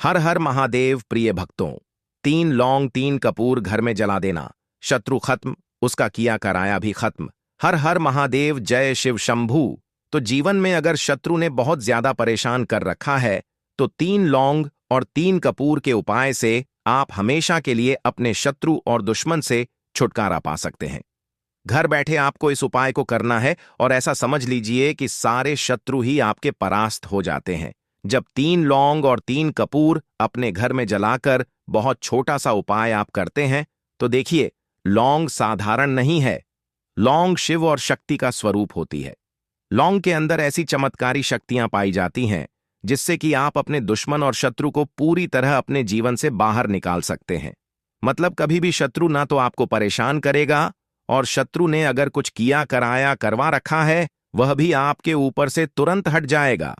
हर हर महादेव प्रिय भक्तों। 3 लौंग 3 कपूर घर में जला देना, शत्रु खत्म, उसका किया कराया भी खत्म। हर हर महादेव, जय शिव शंभू। तो जीवन में अगर शत्रु ने बहुत ज्यादा परेशान कर रखा है तो 3 लौंग और 3 कपूर के उपाय से आप हमेशा के लिए अपने शत्रु और दुश्मन से छुटकारा पा सकते हैं। घर बैठे आपको इस उपाय को करना है और ऐसा समझ लीजिए कि सारे शत्रु ही आपके परास्त हो जाते हैं। जब 3 लौंग और 3 कपूर अपने घर में जलाकर बहुत छोटा सा उपाय आप करते हैं तो देखिए, लौंग साधारण नहीं है। लौंग शिव और शक्ति का स्वरूप होती है। लौंग के अंदर ऐसी चमत्कारी शक्तियां पाई जाती हैं जिससे कि आप अपने दुश्मन और शत्रु को पूरी तरह अपने जीवन से बाहर निकाल सकते हैं। मतलब कभी भी शत्रु ना तो आपको परेशान करेगा, और शत्रु ने अगर कुछ किया कराया करवा रखा है वह भी आपके ऊपर से तुरंत हट जाएगा।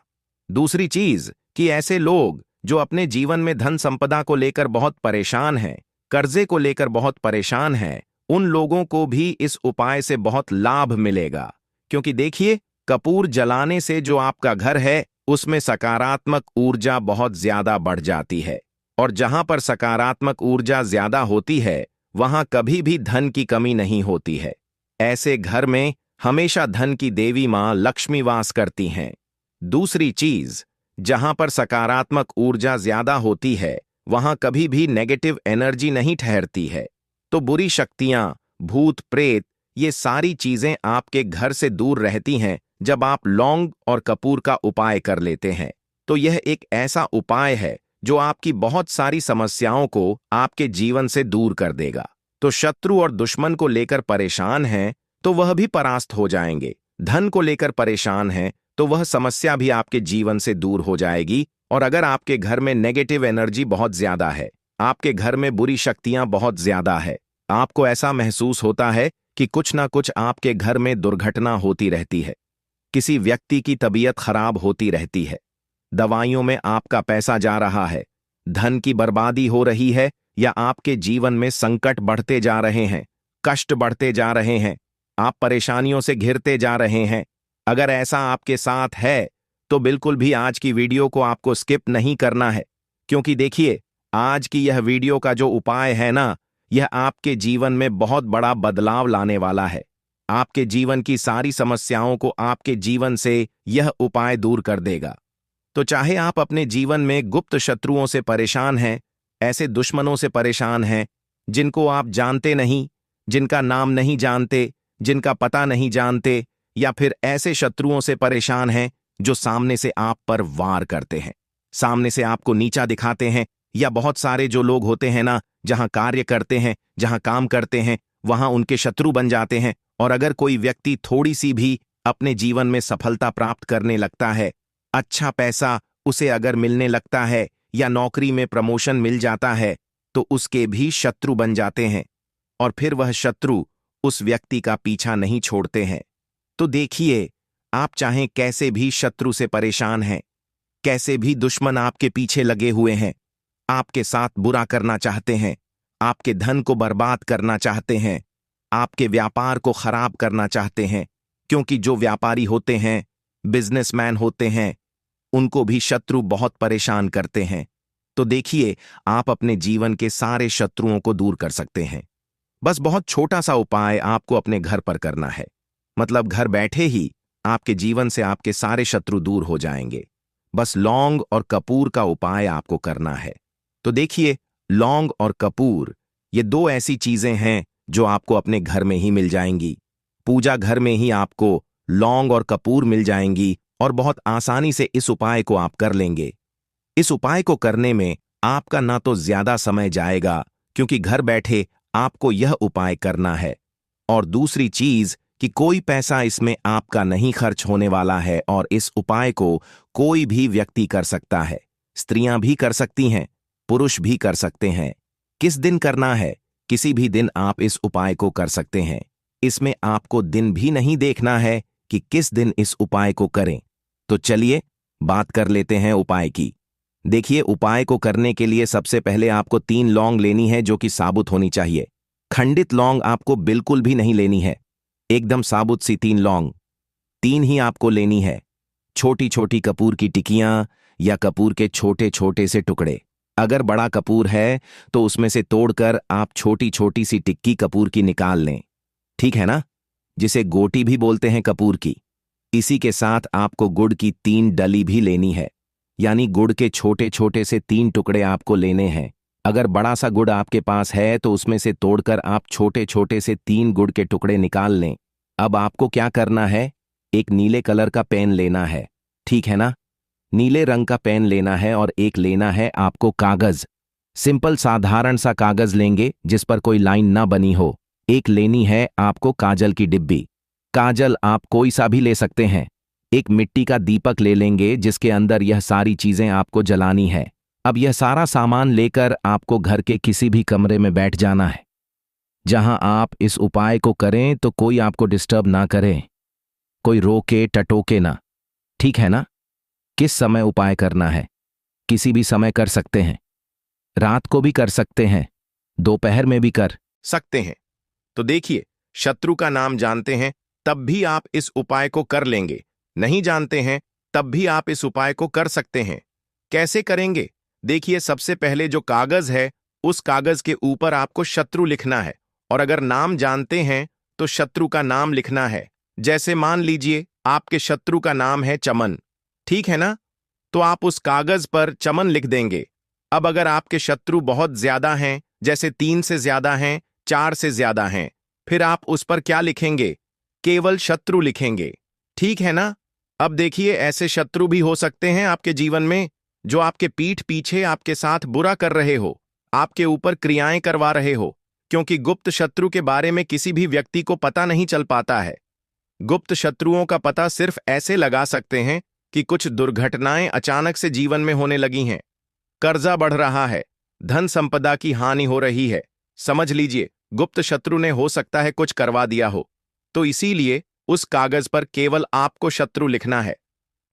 दूसरी चीज कि ऐसे लोग जो अपने जीवन में धन संपदा को लेकर बहुत परेशान हैं, कर्जे को लेकर बहुत परेशान हैं, उन लोगों को भी इस उपाय से बहुत लाभ मिलेगा। क्योंकि देखिए, कपूर जलाने से जो आपका घर है उसमें सकारात्मक ऊर्जा बहुत ज्यादा बढ़ जाती है, और जहां पर सकारात्मक ऊर्जा ज्यादा होती है वहां कभी भी धन की कमी नहीं होती है। ऐसे घर में हमेशा धन की देवी मां लक्ष्मी वास करती हैं। दूसरी चीज, जहां पर सकारात्मक ऊर्जा ज्यादा होती है वहां कभी भी नेगेटिव एनर्जी नहीं ठहरती है। तो बुरी शक्तियां, भूत प्रेत, ये सारी चीजें आपके घर से दूर रहती हैं जब आप लौंग और कपूर का उपाय कर लेते हैं। तो यह एक ऐसा उपाय है जो आपकी बहुत सारी समस्याओं को आपके जीवन से दूर कर देगा। तो शत्रु और दुश्मन को लेकर परेशान हैं तो वह भी परास्त हो जाएंगे। धन को लेकर परेशान हैं तो वह समस्या भी आपके जीवन से दूर हो जाएगी। और अगर आपके घर में नेगेटिव एनर्जी बहुत ज्यादा है, आपके घर में बुरी शक्तियां बहुत ज्यादा है, आपको ऐसा महसूस होता है कि कुछ ना कुछ आपके घर में दुर्घटना होती रहती है, किसी व्यक्ति की तबीयत खराब होती रहती है, दवाइयों में आपका पैसा जा रहा है, धन की बर्बादी हो रही है, या आपके जीवन में संकट बढ़ते जा रहे हैं, कष्ट बढ़ते जा रहे हैं, आप परेशानियों से घिरते जा रहे हैं। अगर ऐसा आपके साथ है तो बिल्कुल भी आज की वीडियो को आपको स्किप नहीं करना है, क्योंकि देखिए, आज की यह वीडियो का जो उपाय है ना, यह आपके जीवन में बहुत बड़ा बदलाव लाने वाला है। आपके जीवन की सारी समस्याओं को आपके जीवन से यह उपाय दूर कर देगा। तो चाहे आप अपने जीवन में गुप्त शत्रुओं से परेशान हैं, ऐसे दुश्मनों से परेशान हैं जिनको आप जानते नहीं, जिनका नाम नहीं जानते, जिनका पता नहीं जानते, या फिर ऐसे शत्रुओं से परेशान हैं जो सामने से आप पर वार करते हैं, सामने से आपको नीचा दिखाते हैं, या बहुत सारे जो लोग होते हैं ना, जहां कार्य करते हैं, जहां काम करते हैं, वहां उनके शत्रु बन जाते हैं। और अगर कोई व्यक्ति थोड़ी सी भी अपने जीवन में सफलता प्राप्त करने लगता है, अच्छा पैसा उसे अगर मिलने लगता है, या नौकरी में प्रमोशन मिल जाता है, तो उसके भी शत्रु बन जाते हैं, और फिर वह शत्रु उस व्यक्ति का पीछा नहीं छोड़ते हैं। तो देखिए, आप चाहें कैसे भी शत्रु से परेशान हैं, कैसे भी दुश्मन आपके पीछे लगे हुए हैं, आपके साथ बुरा करना चाहते हैं, आपके धन को बर्बाद करना चाहते हैं, आपके व्यापार को खराब करना चाहते हैं, क्योंकि जो व्यापारी होते हैं, बिजनेसमैन होते हैं, उनको भी शत्रु बहुत परेशान करते हैं। तो देखिए, आप अपने जीवन के सारे शत्रुओं को दूर कर सकते हैं। बस बहुत छोटा सा उपाय आपको अपने घर पर करना है। मतलब घर बैठे ही आपके जीवन से आपके सारे शत्रु दूर हो जाएंगे। बस लौंग और कपूर का उपाय आपको करना है। तो देखिए, लौंग और कपूर ये दो ऐसी चीजें हैं जो आपको अपने घर में ही मिल जाएंगी। पूजा घर में ही आपको लौंग और कपूर मिल जाएंगी, और बहुत आसानी से इस उपाय को आप कर लेंगे। इस उपाय को करने में आपका ना तो ज्यादा समय जाएगा, क्योंकि घर बैठे आपको यह उपाय करना है। और दूसरी चीज कि कोई पैसा इसमें आपका नहीं खर्च होने वाला है, और इस उपाय को कोई भी व्यक्ति कर सकता है। स्त्रियां भी कर सकती हैं, पुरुष भी कर सकते हैं। किस दिन करना है? किसी भी दिन आप इस उपाय को कर सकते हैं। इसमें आपको दिन भी नहीं देखना है कि किस दिन इस उपाय को करें। तो चलिए बात कर लेते हैं उपाय की। देखिए, उपाय को करने के लिए सबसे पहले आपको 3 लौंग लेनी है जो कि साबुत होनी चाहिए। खंडित लौंग आपको बिल्कुल भी नहीं लेनी है। एकदम साबुत सी 3 लौंग, 3 ही आपको लेनी है। छोटी छोटी कपूर की टिकियां या कपूर के छोटे छोटे से टुकड़े, अगर बड़ा कपूर है तो उसमें से तोड़कर आप छोटी छोटी सी टिक्की कपूर की निकाल लें, ठीक है ना, जिसे गोटी भी बोलते हैं कपूर की। इसी के साथ आपको गुड़ की 3 डली भी लेनी है, यानी गुड़ के छोटे छोटे से 3 टुकड़े आपको लेने हैं। अगर बड़ा सा गुड़ आपके पास है तो उसमें से तोड़कर आप छोटे छोटे से 3 गुड़ के टुकड़े निकाल लें। अब आपको क्या करना है, एक नीले कलर का पेन लेना है, ठीक है ना, नीले रंग का पेन लेना है और एक लेना है आपको कागज। सिंपल साधारण सा कागज लेंगे जिस पर कोई लाइन ना बनी हो। एक लेनी है आपको काजल की डिब्बी। काजल आप कोई सा भी ले सकते हैं। एक मिट्टी का दीपक ले लेंगे जिसके अंदर यह सारी चीजें आपको जलानी है। अब यह सारा सामान लेकर आपको घर के किसी भी कमरे में बैठ जाना है। जहां आप इस उपाय को करें तो कोई आपको डिस्टर्ब ना करे, कोई रोके टटोके ना, ठीक है ना। किस समय उपाय करना है, किसी भी समय कर सकते हैं, रात को भी कर सकते हैं, दोपहर में भी कर सकते हैं। तो देखिए, शत्रु का नाम जानते हैं तब भी आप इस उपाय को कर लेंगे, नहीं जानते हैं तब भी आप इस उपाय को कर सकते हैं। कैसे करेंगे? देखिए, सबसे पहले जो कागज है उस कागज के ऊपर आपको शत्रु लिखना है, और अगर नाम जानते हैं तो शत्रु का नाम लिखना है। जैसे मान लीजिए आपके शत्रु का नाम है चमन, ठीक है ना, तो आप उस कागज पर चमन लिख देंगे। अब अगर आपके शत्रु बहुत ज्यादा हैं, जैसे 3 से ज्यादा हैं, 4 से ज्यादा हैं, फिर आप उस पर क्या लिखेंगे? केवल शत्रु लिखेंगे, ठीक है ना। अब देखिए, ऐसे शत्रु भी हो सकते हैं आपके जीवन में जो आपके पीठ पीछे आपके साथ बुरा कर रहे हो, आपके ऊपर क्रियाएं करवा रहे हो, क्योंकि गुप्त शत्रु के बारे में किसी भी व्यक्ति को पता नहीं चल पाता है। गुप्त शत्रुओं का पता सिर्फ ऐसे लगा सकते हैं कि कुछ दुर्घटनाएं अचानक से जीवन में होने लगी हैं, कर्जा बढ़ रहा है, धन संपदा की हानि हो रही है। समझ लीजिए, गुप्त शत्रु ने हो सकता है कुछ करवा दिया हो। तो इसीलिए उस कागज पर केवल आपको शत्रु लिखना है।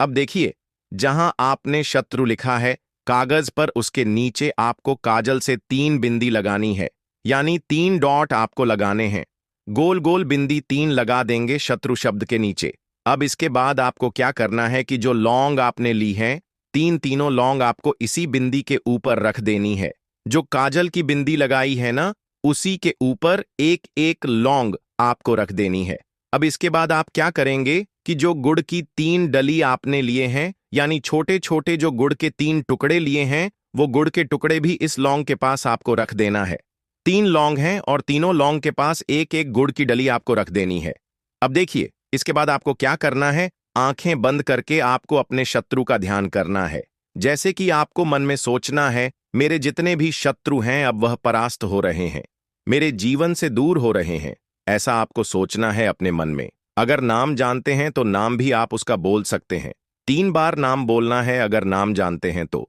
अब देखिए, जहां आपने शत्रु लिखा है कागज पर, उसके नीचे आपको काजल से 3 बिंदी लगानी है, यानी 3 डॉट आपको लगाने हैं। गोल गोल बिंदी 3 लगा देंगे शत्रु शब्द के नीचे। अब इसके बाद आपको क्या करना है कि जो लौंग आपने ली है, तीनों लौंग आपको इसी बिंदी के ऊपर रख देनी है। जो काजल की बिंदी लगाई है ना, उसी के ऊपर एक एक लौंग आपको रख देनी है। अब इसके बाद आप क्या करेंगे कि जो गुड़ की 3 डली आपने लिए हैं, यानी छोटे छोटे जो गुड़ के 3 टुकड़े लिए हैं, वो गुड़ के टुकड़े भी इस लौंग के पास आपको रख देना है। 3 लौंग हैं और तीनों लौंग के पास एक एक गुड़ की डली आपको रख देनी है। अब देखिए, इसके बाद आपको क्या करना है, आंखें बंद करके आपको अपने शत्रु का ध्यान करना है। जैसे कि आपको मन में सोचना है, मेरे जितने भी शत्रु हैं अब वह परास्त हो रहे हैं, मेरे जीवन से दूर हो रहे हैं, ऐसा आपको सोचना है अपने मन में। अगर नाम जानते हैं तो नाम भी आप उसका बोल सकते हैं। 3 बार नाम बोलना है अगर नाम जानते हैं तो,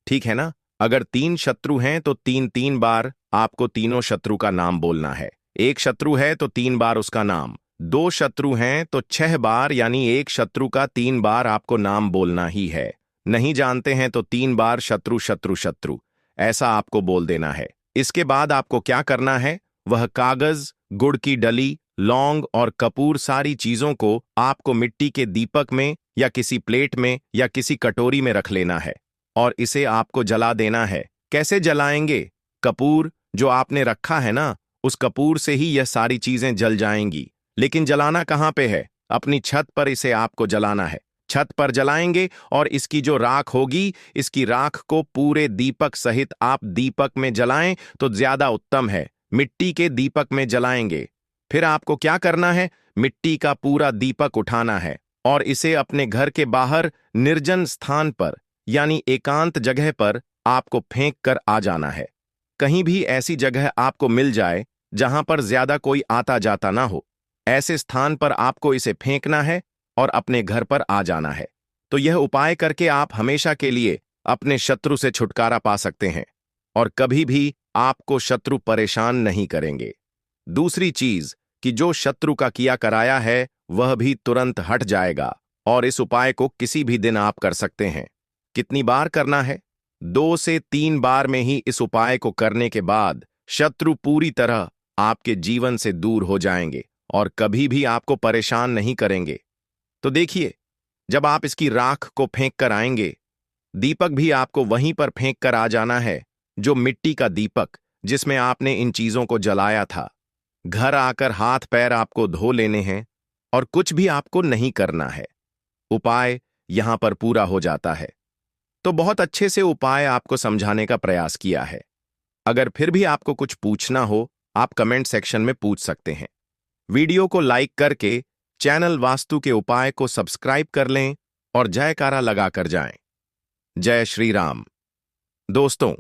ठीक है ना। अगर 3 शत्रु हैं तो 3 बार आपको तीनों शत्रु का नाम बोलना है। एक शत्रु है तो 3 बार उसका नाम, 2 शत्रु हैं तो 6 बार, यानी एक शत्रु का 3 बार आपको नाम बोलना ही है। नहीं जानते हैं तो 3 बार शत्रु शत्रु शत्रु, ऐसा आपको बोल देना है। इसके बाद आपको क्या करना है, वह कागज, गुड़ की डली, लौंग और कपूर, सारी चीजों को आपको मिट्टी के दीपक में या किसी प्लेट में या किसी कटोरी में रख लेना है और इसे आपको जला देना है। कैसे जलाएंगे? कपूर जो आपने रखा है ना, उस कपूर से ही यह सारी चीजें जल जाएंगी। लेकिन जलाना कहाँ पे है? अपनी छत पर इसे आपको जलाना है। छत पर जलाएंगे और इसकी जो राख होगी, इसकी राख को पूरे दीपक सहित आप दीपक में जलाएं तो ज्यादा उत्तम है। मिट्टी के दीपक में जलाएंगे। फिर आपको क्या करना है, मिट्टी का पूरा दीपक उठाना है और इसे अपने घर के बाहर निर्जन स्थान पर, यानी एकांत जगह पर आपको फेंक कर आ जाना है। कहीं भी ऐसी जगह आपको मिल जाए जहां पर ज्यादा कोई आता जाता ना हो, ऐसे स्थान पर आपको इसे फेंकना है और अपने घर पर आ जाना है। तो यह उपाय करके आप हमेशा के लिए अपने शत्रु से छुटकारा पा सकते हैं और कभी भी आपको शत्रु परेशान नहीं करेंगे। दूसरी चीज कि जो शत्रु का किया कराया है वह भी तुरंत हट जाएगा और इस उपाय को किसी भी दिन आप कर सकते हैं। कितनी बार करना है? 2 से 3 बार में ही इस उपाय को करने के बाद शत्रु पूरी तरह आपके जीवन से दूर हो जाएंगे और कभी भी आपको परेशान नहीं करेंगे। तो देखिए, जब आप इसकी राख को फेंक कर आएंगे, दीपक भी आपको वहीं पर फेंक कर आ जाना है जो मिट्टी का दीपक जिसमें आपने इन चीजों को जलाया था। घर आकर हाथ पैर आपको धो लेने हैं और कुछ भी आपको नहीं करना है। उपाय यहां पर पूरा हो जाता है। तो बहुत अच्छे से उपाय आपको समझाने का प्रयास किया है। अगर फिर भी आपको कुछ पूछना हो, आप कमेंट सेक्शन में पूछ सकते हैं। वीडियो को लाइक करके चैनल वास्तु के उपाय को सब्सक्राइब कर लें और जयकारा लगाकर जाएं। जय श्री राम। दोस्तों,